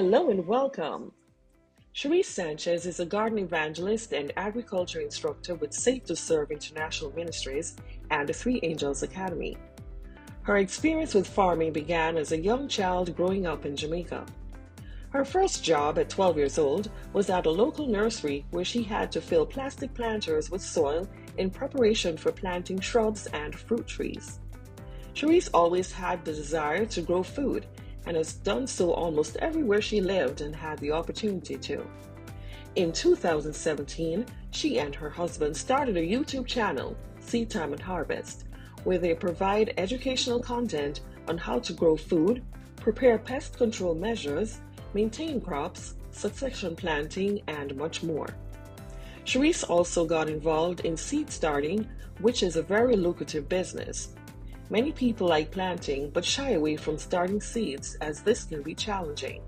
Hello and welcome. Shereece Sanchez is a garden evangelist and agriculture instructor with Safe to Serve International Ministries and the Three Angels Academy. Her experience with farming began as a young child growing up in Jamaica. Her first job at 12 years old was at a local nursery where she had to fill plastic planters with soil in preparation for planting shrubs and fruit trees. Shereece always had the desire to grow food and has done so almost everywhere she lived and had the opportunity to. In 2017, she and her husband started a YouTube channel, Seed Time and Harvest, where they provide educational content on how to grow food, prepare pest control measures, maintain crops, succession planting, and much more. Shereece also got involved in seed starting, which is a very lucrative business. Many people like planting but shy away from starting seeds as this can be challenging.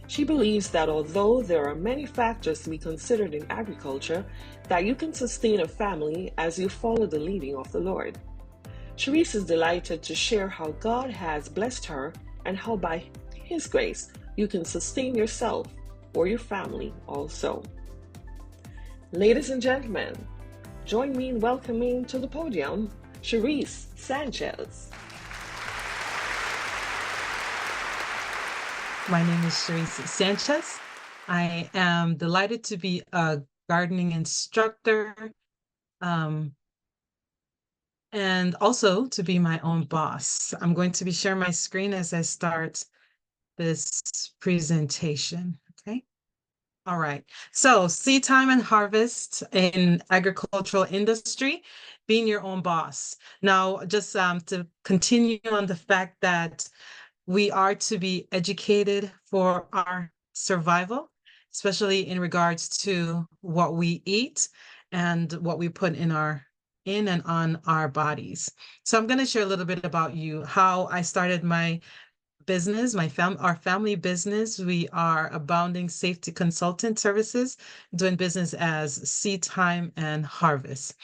She believes that although there are many factors to be considered in agriculture, that you can sustain a family as you follow the leading of the Lord. Shereece is delighted to share how God has blessed her and how by His grace you can sustain yourself or your family also. Ladies and gentlemen, join me in welcoming to the podium Shereece Sanchez. My name is Shereece Sanchez. I am delighted to be a gardening instructor and also to be my own boss. I'm going to be sharing my screen as I start this presentation. Okay. All right. So seed time and harvest in agricultural industry, being your own boss. Now, just to continue on the fact that we are to be educated for our survival, especially in regards to what we eat and what we put in and on our bodies. So I'm going to share a little bit about how I started my business, our family business. We are Abounding Safety Consultant Services, doing business as Seed Time and Harvest.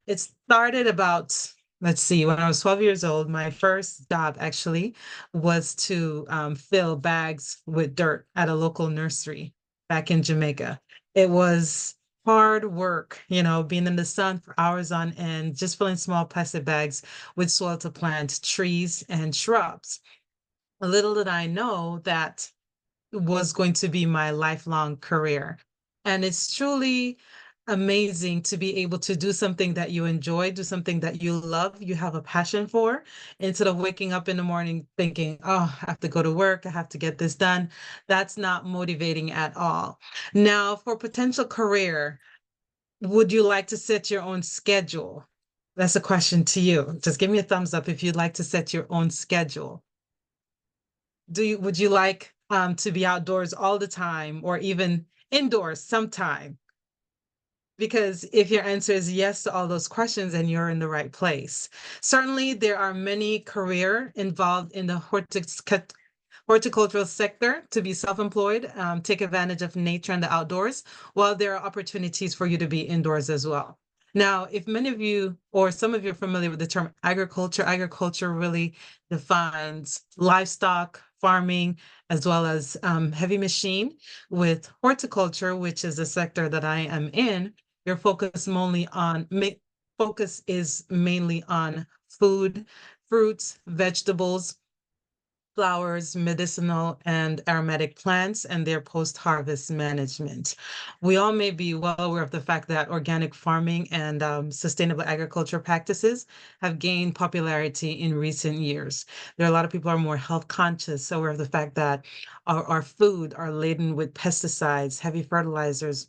It started about, let's see, when I was 12 years old. My first job actually was to fill bags with dirt at a local nursery back in Jamaica. It was hard work, being in the sun for hours on end, just filling small plastic bags with soil to plant trees and shrubs. Little did I know that was going to be my lifelong career. And it's truly amazing to be able to do something that you enjoy, do something that you love, you have a passion for, instead of waking up in the morning thinking, oh, I have to go to work, I have to get this done. That's not motivating at all. Now, for potential career, would you like to set your own schedule? That's a question to you. Just give me a thumbs up if you'd like to set your own schedule. Would you like to be outdoors all the time or even indoors sometime? Because if your answer is yes to all those questions, then you're in the right place. Certainly, there are many careers involved in the horticultural sector to be self-employed, take advantage of nature and the outdoors, while there are opportunities for you to be indoors as well. Now, if many of you or some of you are familiar with the term agriculture really defines livestock, farming, as well as heavy machine. With horticulture, which is a sector that I am in, your focus is mainly on food, fruits, vegetables, flowers, medicinal and aromatic plants, and their post-harvest management. We all may be well aware of the fact that organic farming and sustainable agriculture practices have gained popularity in recent years. There are a lot of people who are more health conscious, aware of the fact that our food are laden with pesticides, heavy fertilizers,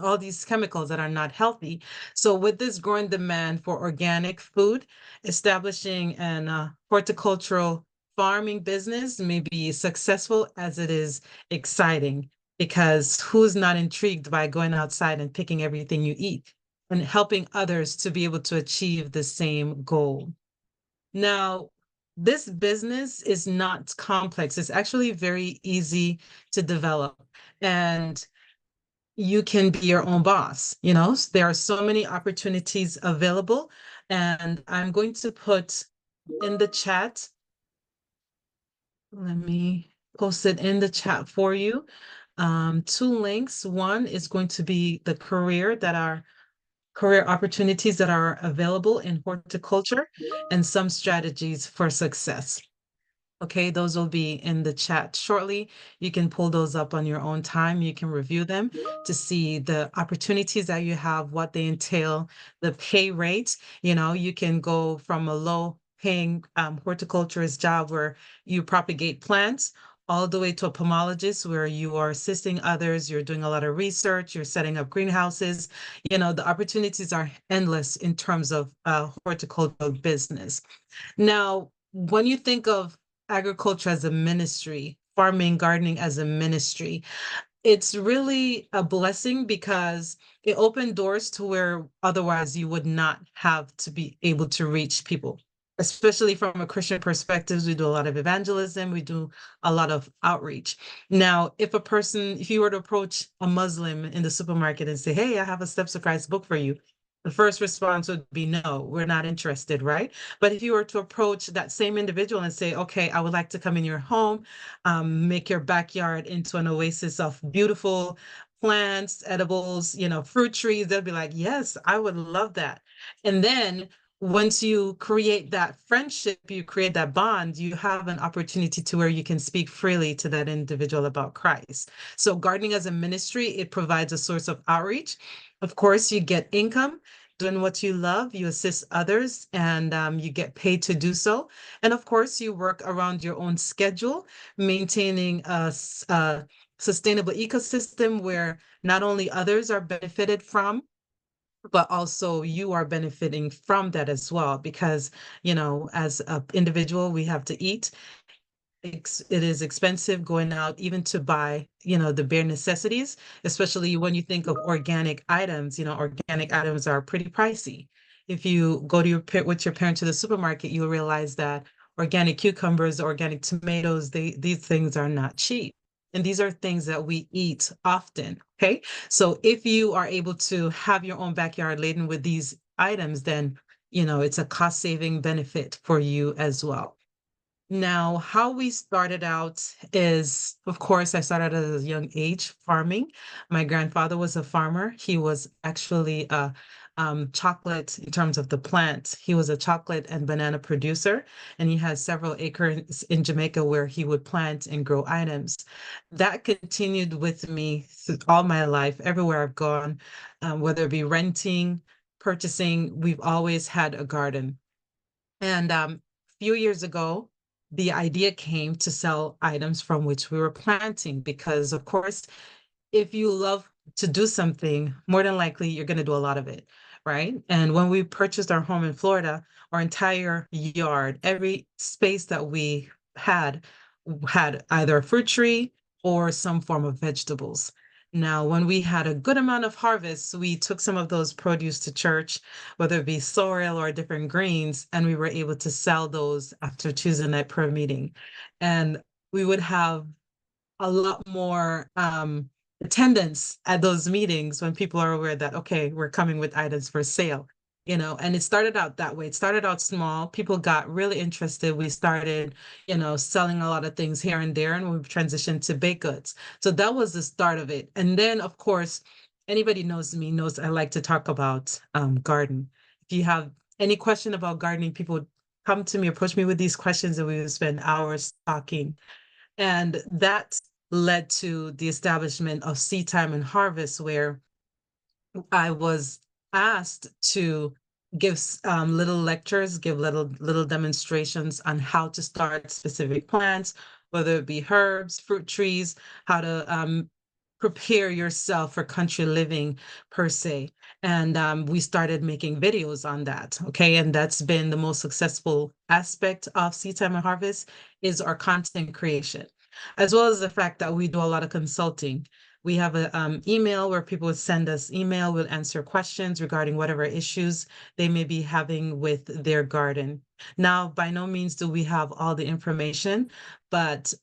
all these chemicals that are not healthy. So with this growing demand for organic food, establishing an horticultural farming business may be successful as it is exciting, because who's not intrigued by going outside and picking everything you eat and helping others to be able to achieve the same goal? Now, this business is not complex. It's actually very easy to develop, and you can be your own boss. There are so many opportunities available, and I'm going to put in the chat. Let me posted in the chat for you. Two links. One is going to be the career opportunities that are available in horticulture and some strategies for success. Okay, those will be in the chat shortly. You can pull those up on your own time. You can review them to see the opportunities that you have, what they entail, the pay rates. You can go from a low paying horticulturist job where you propagate plants all the way to a pomologist where you are assisting others, you're doing a lot of research, you're setting up greenhouses. The opportunities are endless in terms of horticultural business. Now, when you think of agriculture as a ministry, farming, gardening as a ministry, it's really a blessing because it opened doors to where otherwise you would not have to be able to reach people. Especially from a Christian perspective, we do a lot of evangelism, we do a lot of outreach. Now, if you were to approach a Muslim in the supermarket and say, "Hey, I have a Steps of Christ book for you," the first response would be, "No, we're not interested," right? But if you were to approach that same individual and say, "Okay, I would like to come in your home, make your backyard into an oasis of beautiful plants, edibles, fruit trees," they'll be like, "Yes, I would love that." And then once you create that friendship, you create that bond, you have an opportunity to where you can speak freely to that individual about Christ. So gardening as a ministry, it provides a source of outreach. Of course, you get income doing what you love, you assist others, and you get paid to do so. And of course, you work around your own schedule, maintaining a sustainable ecosystem where not only others are benefited from, but also you are benefiting from that as well. Because, as an individual, we have to eat. It is expensive going out even to buy, the bare necessities, especially when you think of organic items. Organic items are pretty pricey. If you go to with your parent to the supermarket, you'll realize that organic cucumbers, organic tomatoes, these things are not cheap. And these are things that we eat often. Okay. So if you are able to have your own backyard laden with these items, then, it's a cost saving benefit for you as well. Now, how we started out is, of course, I started at a young age farming. My grandfather was a farmer. He was actually a chocolate in terms of the plant. He was a chocolate and banana producer, and he had several acres in Jamaica where he would plant and grow items. That continued with me through all my life, everywhere I've gone, whether it be renting, purchasing, we've always had a garden. And a few years ago, the idea came to sell items from which we were planting because, of course, if you love to do something, more than likely you're going to do a lot of it, right? And when we purchased our home in Florida, our entire yard, every space that we had either a fruit tree or some form of vegetables. Now, when we had a good amount of harvests, we took some of those produce to church, whether it be sorrel or different greens, and we were able to sell those after Tuesday night prayer meeting. And we would have a lot more attendance at those meetings when people are aware that, okay, we're coming with items for sale. And it started out that way. It started out small. People got really interested. We started, selling a lot of things here and there, and we transitioned to baked goods. So that was the start of it. And then, of course, anybody knows me knows I like to talk about garden. If you have any question about gardening, people would come to me, approach me with these questions, and we would spend hours talking. And that led to the establishment of Seed Time and Harvest, where I was asked to give little lectures, give little demonstrations on how to start specific plants, whether it be herbs, fruit trees, how to prepare yourself for country living per se. And we started making videos on that. Okay. And that's been the most successful aspect of Seed Time and Harvest is our content creation, as well as the fact that we do a lot of consulting. We have an email where people would send us email, we'll answer questions regarding whatever issues they may be having with their garden. Now, by no means do we have all the information, but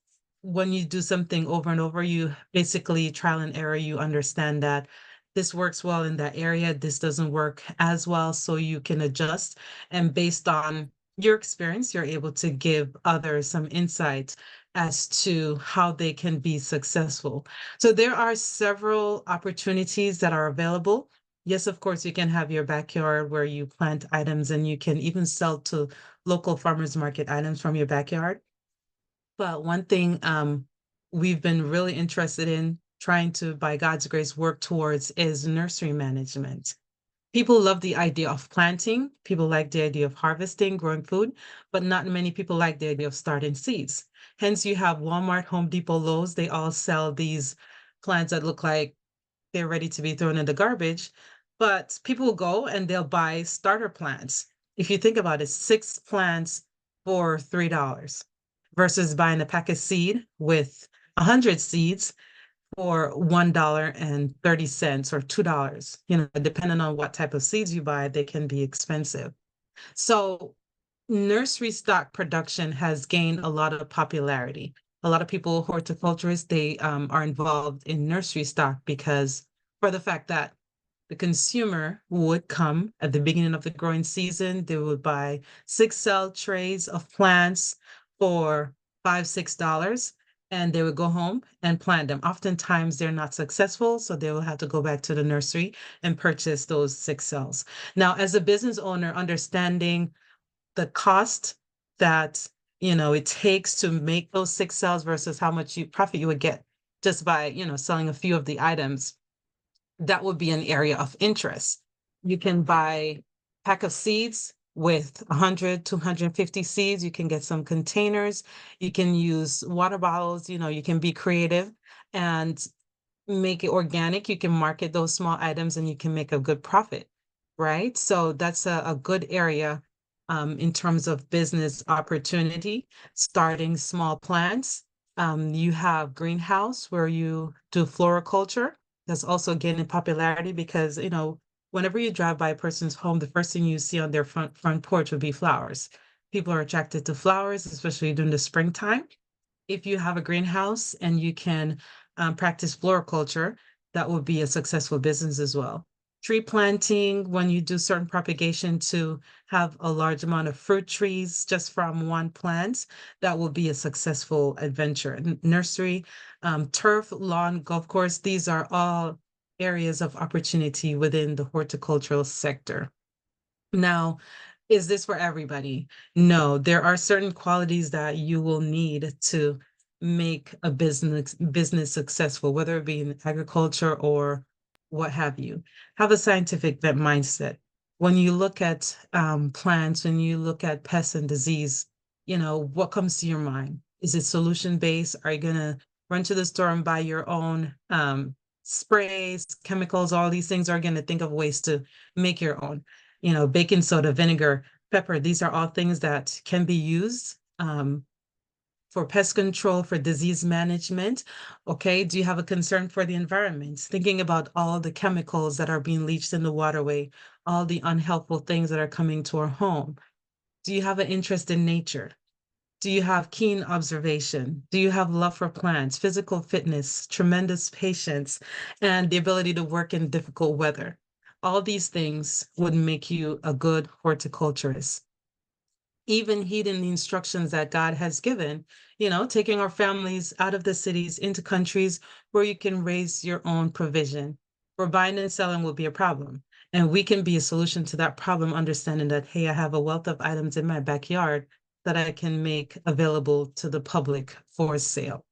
when you do something over and over, you basically trial and error, you understand that this works well in that area, this doesn't work as well, so you can adjust. And based on your experience, you're able to give others some insight as to how they can be successful. So there are several opportunities that are available. Yes, of course, you can have your backyard where you plant items and you can even sell to local farmers market items from your backyard. But one thing we've been really interested in trying to, by God's grace, work towards is nursery management. People love the idea of planting. People like the idea of harvesting, growing food, but not many people like the idea of starting seeds. Hence, you have Walmart, Home Depot, Lowe's. They all sell these plants that look like they're ready to be thrown in the garbage. But people go and they'll buy starter plants. If you think about it, 6 plants for $3 versus buying a pack of seed with 100 seeds for $1.30 or $2. Depending on what type of seeds you buy, they can be expensive. So nursery stock production has gained a lot of popularity. A lot of people, horticulturists, they are involved in nursery stock because for the fact that the consumer would come at the beginning of the growing season, they would buy 6 cell trays of plants for $5, $6, and they would go home and plant them. Oftentimes they're not successful, so they will have to go back to the nursery and purchase those 6 cells. Now, as a business owner, understanding the cost that it takes to make those 6 cells versus how much profit you would get just by selling a few of the items, that would be an area of interest. You can buy a pack of seeds with 100, 250 seeds. You can get some containers. You can use water bottles. You can be creative and make it organic. You can market those small items and you can make a good profit, right? So that's a good area in terms of business opportunity, starting small plants. You have greenhouse where you do floriculture. That's also gaining popularity because, whenever you drive by a person's home, the first thing you see on their front porch would be flowers. People are attracted to flowers, especially during the springtime. If you have a greenhouse and you can practice floriculture, that would be a successful business as well. Tree planting, when you do certain propagation to have a large amount of fruit trees just from one plant, that will be a successful adventure. Nursery, turf, lawn, golf course, these are all areas of opportunity within the horticultural sector. Now, is this for everybody? No, there are certain qualities that you will need to make a business successful, whether it be in agriculture or what have you. Have a scientific mindset. When you look at plants, when you look at pests and disease, what comes to your mind? Is it solution based? Are you gonna run to the store and buy your own sprays, chemicals? All these things are gonna think of ways to make your own. Baking soda, vinegar, pepper, these are all things that can be used for pest control, for disease management. Okay, do you have a concern for the environment? Thinking about all the chemicals that are being leached in the waterway, all the unhelpful things that are coming to our home. Do you have an interest in nature? Do you have keen observation? Do you have love for plants, physical fitness, tremendous patience, and the ability to work in difficult weather? All these things would make you a good horticulturist. Even heeding the instructions that God has given, taking our families out of the cities into countries where you can raise your own provision. Where buying and selling will be a problem. And we can be a solution to that problem, understanding that, hey, I have a wealth of items in my backyard that I can make available to the public for sale.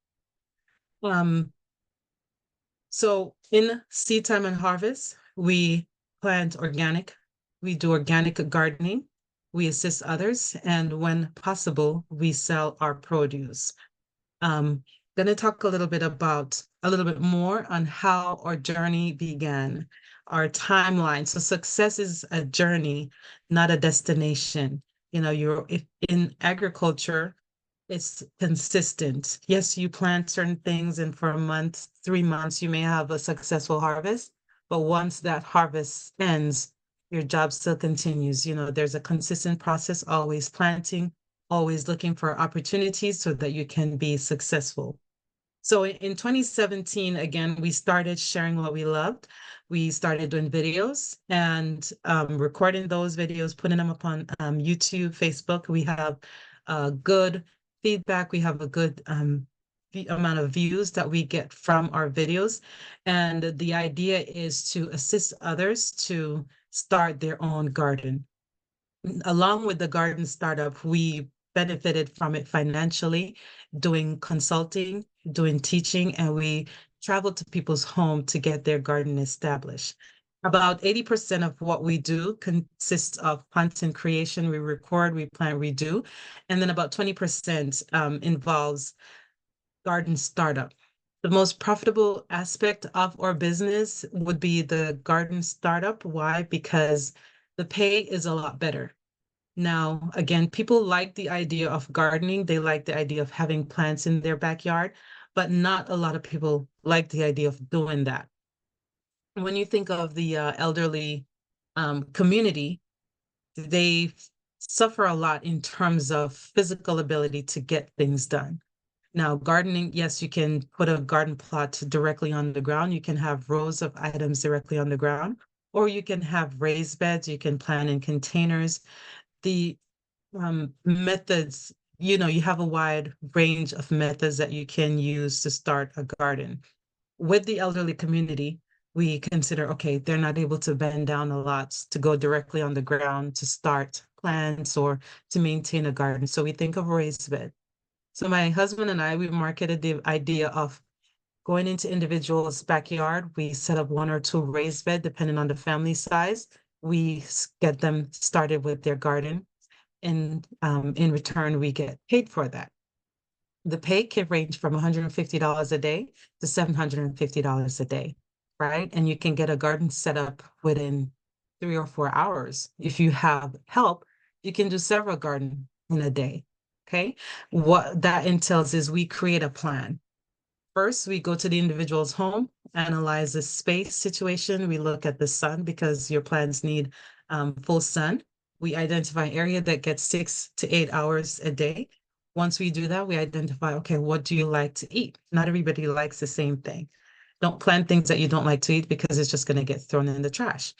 So in seed time and harvest, we plant organic. We do organic gardening. We assist others. And when possible, we sell our produce. Going to talk a little bit more on how our journey began, our timeline. So success is a journey, not a destination. If in agriculture, it's consistent. Yes, you plant certain things, and for a month, 3 months, you may have a successful harvest. But once that harvest ends, your job still continues. There's a consistent process, always planting, always looking for opportunities so that you can be successful. So in 2017, again, we started sharing what we loved. We started doing videos and recording those videos, putting them up on YouTube, Facebook. We have good feedback. We have a good the amount of views that we get from our videos. And the idea is to assist others to start their own garden. Along with the garden startup, we benefited from it financially, doing consulting, doing teaching, and we traveled to people's home to get their garden established. About 80% of what we do consists of content creation. We record, we plant, we do. And then about 20% involves garden startup. The most profitable aspect of our business would be the garden startup. Why? Because the pay is a lot better. Now, again, people like the idea of gardening. They like the idea of having plants in their backyard, but not a lot of people like the idea of doing that. When you think of the elderly community, they suffer a lot in terms of physical ability to get things done. Now, gardening, yes, you can put a garden plot directly on the ground. You can have rows of items directly on the ground, or you can have raised beds. You can plant in containers. The methods, you have a wide range of methods that you can use to start a garden. With the elderly community, we consider, okay, they're not able to bend down a lot to go directly on the ground to start plants or to maintain a garden. So we think of raised bed. So my husband and I, we marketed the idea of going into individuals' backyard. We set up 1 or 2 raised bed, depending on the family size. We get them started with their garden, and in return, we get paid for that. The pay can range from $150 a day to $750 a day, right? And you can get a garden set up within 3 or 4 hours. If you have help, you can do several gardens in a day. Okay. What that entails is we create a plan. First, we go to the individual's home, analyze the space situation. We look at the sun because your plants need full sun. We identify an area that gets 6 to 8 hours a day. Once we do that, we identify, okay, what do you like to eat? Not everybody likes the same thing. Don't plant things that you don't like to eat because it's just going to get thrown in the trash.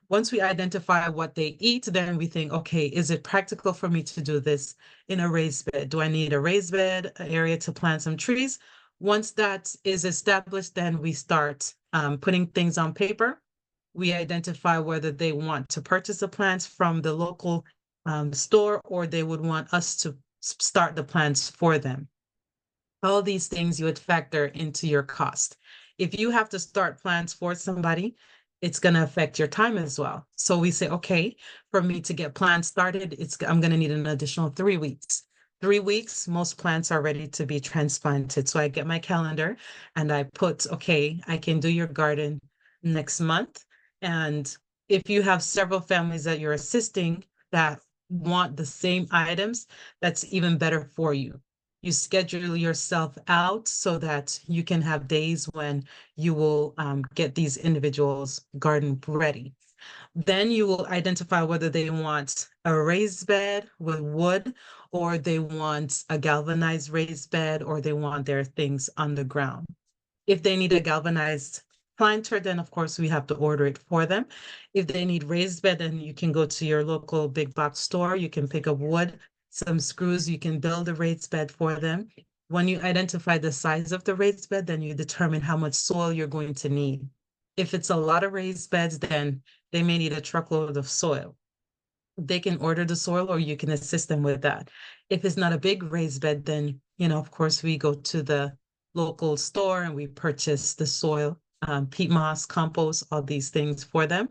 Once we identify what they eat, then we think, okay, is it practical for me to do this in a raised bed? Do I need a raised bed, an area to plant some trees? Once that is established, then we start putting things on paper. We identify whether they want to purchase the plants from the local store or they would want us to start the plants for them. All these things you would factor into your cost. If you have to start plants for somebody, it's going to affect your time as well. So we say, okay, for me to get plants started, I'm going to need an additional 3 weeks. 3 weeks, most plants are ready to be transplanted. So I get my calendar and I put, okay, I can do your garden next month. And if you have several families that you're assisting that want the same items, that's even better for you. You schedule yourself out so that you can have days when you will get these individuals garden ready. Then you will identify whether they want a raised bed with wood, or they want a galvanized raised bed, or they want their things on the ground. If they need a galvanized planter, then of course we have to order it for them. If they need raised bed, then you can go to your local big box store. You can pick up wood, some screws, you can build a raised bed for them. When you identify the size of the raised bed, then you determine how much soil you're going to need. If it's a lot of raised beds, then they may need a truckload of soil. They can order the soil or you can assist them with that. If it's not a big raised bed, then, of course, we go to the local store and we purchase the soil, peat moss, compost, all these things for them.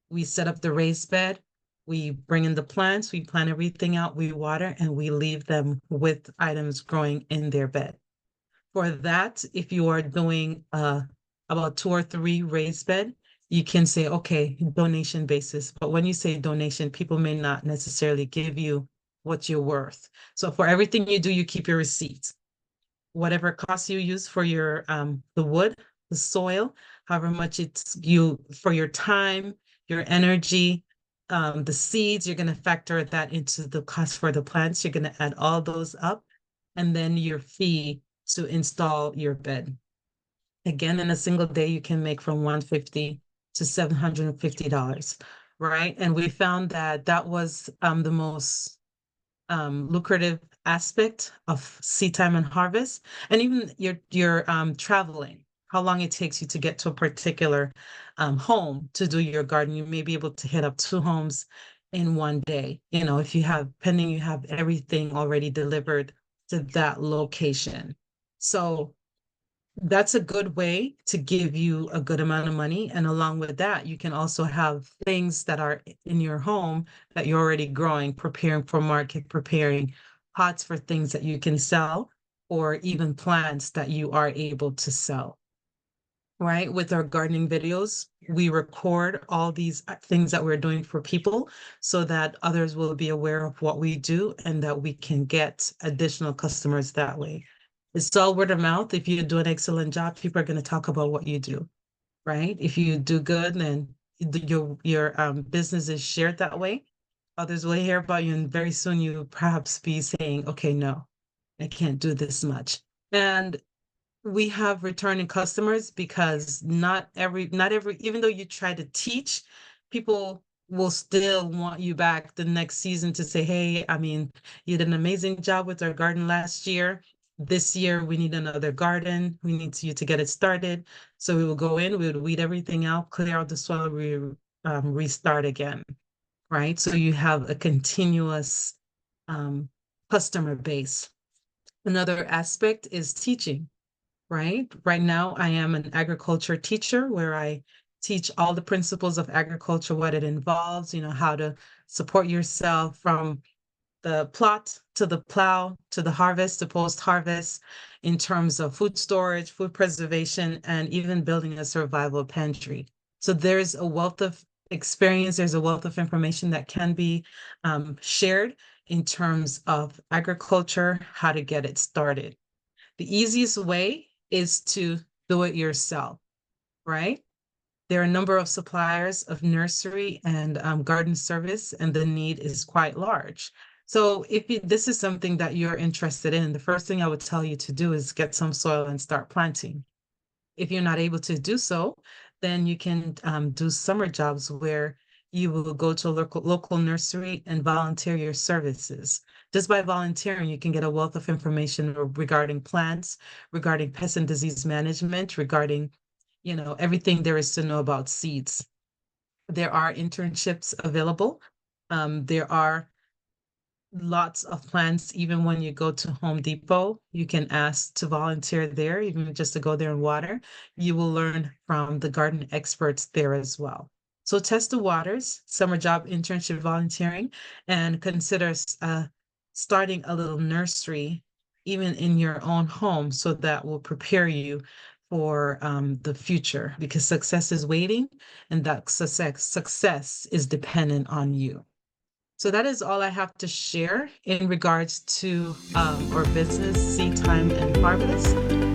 We set up the raised bed. We bring in the plants, we plant everything out, we water, and we leave them with items growing in their bed. For that, if you are doing about 2 or 3 raised bed, you can say, okay, donation basis. But when you say donation, people may not necessarily give you what you're worth. So for everything you do, you keep your receipts. Whatever costs you use for your the wood, the soil, however much it's for your time, your energy, the seeds, you're going to factor that into the cost for the plants. You're going to add all those up, and then your fee to install your bed. Again, in a single day, you can make from $150 to $750, right? And we found that that was the most lucrative aspect of seed time and harvest, and even your traveling, how long it takes you to get to a particular home to do your garden. You may be able to hit up 2 homes in one day. If you have pending, you have everything already delivered to that location. So that's a good way to give you a good amount of money. And along with that, you can also have things that are in your home that you're already growing, preparing for market, preparing pots for things that you can sell, or even plants that you are able to sell. Right? With our gardening videos, we record all these things that we're doing for people so that others will be aware of what we do and that we can get additional customers that way. It's all word of mouth. If you do an excellent job, people are going to talk about what you do, right? If you do good, then your business is shared that way. Others will hear about you, and very soon you perhaps be saying, "Okay, no, I can't do this much." And we have returning customers because not every, even though you try to teach, people will still want you back the next season to say, "Hey, I mean, you did an amazing job with our garden last year. This year we need another garden. We need you to get it started." So we will go in, we would weed everything out, clear out the soil, we restart again, right? So you have a continuous um, customer base. Another aspect is teaching. Right now, I am an agriculture teacher where I teach all the principles of agriculture, what it involves, how to support yourself from the plot to the plow to the harvest to post-harvest in terms of food storage, food preservation, and even building a survival pantry. So there's a wealth of experience, there's a wealth of information that can be shared in terms of agriculture, how to get it started. The easiest way is to do it yourself, right? There are a number of suppliers of nursery and garden service, and the need is quite large. So this is something that you're interested in, the first thing I would tell you to do is get some soil and start planting. If you're not able to do so, then you can do summer jobs where you will go to a local nursery and volunteer your services. Just by volunteering, you can get a wealth of information regarding plants, regarding pest and disease management, regarding, everything there is to know about seeds. There are internships available. There are lots of plants. Even when you go to Home Depot, you can ask to volunteer there, even just to go there and water. You will learn from the garden experts there as well. So test the waters, summer job, internship, volunteering, and consider starting a little nursery even in your own home, so that will prepare you for the future, because success is waiting, and that success is dependent on you. So that is all I have to share in regards to our business, seed time and harvest.